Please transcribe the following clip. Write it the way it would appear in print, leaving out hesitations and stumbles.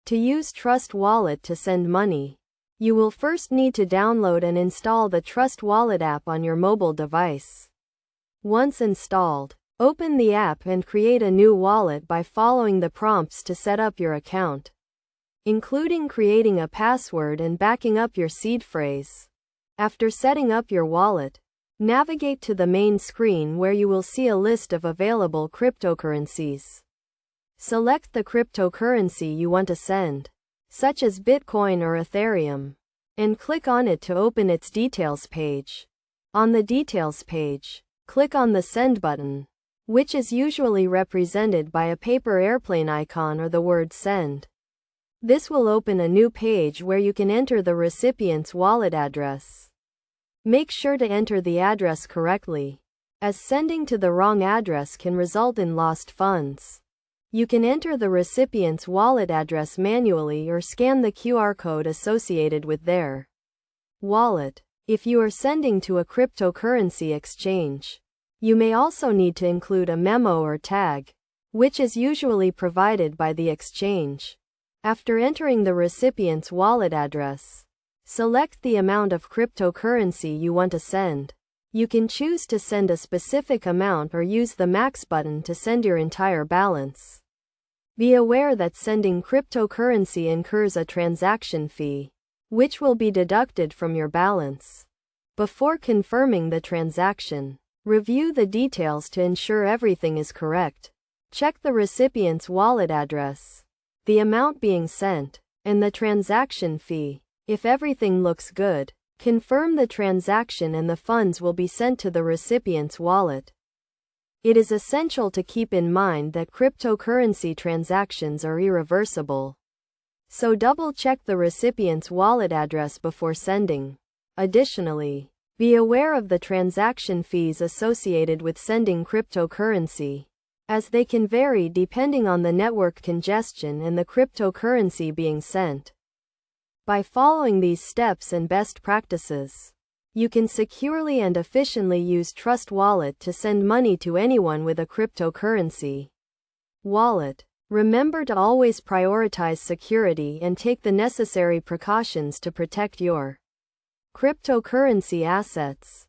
To use Trust Wallet to send money, you will first need to download and install the Trust Wallet app on your mobile device. Once installed, open the app and create a new wallet by following the prompts to set up your account, including creating a password and backing up your seed phrase. After setting up your wallet, navigate to the main screen where you will see a list of available cryptocurrencies. Select the cryptocurrency you want to send, such as Bitcoin or Ethereum, and click on it to open its details page. On the details page, click on the Send button, which is usually represented by a paper airplane icon or the word Send. This will open a new page where you can enter the recipient's wallet address. Make sure to enter the address correctly, as sending to the wrong address can result in lost funds. You can enter the recipient's wallet address manually or scan the QR code associated with their wallet. If you are sending to a cryptocurrency exchange, you may also need to include a memo or tag, which is usually provided by the exchange. After entering the recipient's wallet address, select the amount of cryptocurrency you want to send. You can choose to send a specific amount or use the max button to send your entire balance. Be aware that sending cryptocurrency incurs a transaction fee, which will be deducted from your balance. Before confirming the transaction, review the details to ensure everything is correct. Check the recipient's wallet address, the amount being sent, and the transaction fee. If everything looks good, confirm the transaction and the funds will be sent to the recipient's wallet. It is essential to keep in mind that cryptocurrency transactions are irreversible, so double-check the recipient's wallet address before sending. Additionally, be aware of the transaction fees associated with sending cryptocurrency, as they can vary depending on the network congestion and the cryptocurrency being sent. By following these steps and best practices, you can securely and efficiently use Trust Wallet to send money to anyone with a cryptocurrency wallet. Remember to always prioritize security and take the necessary precautions to protect your cryptocurrency assets.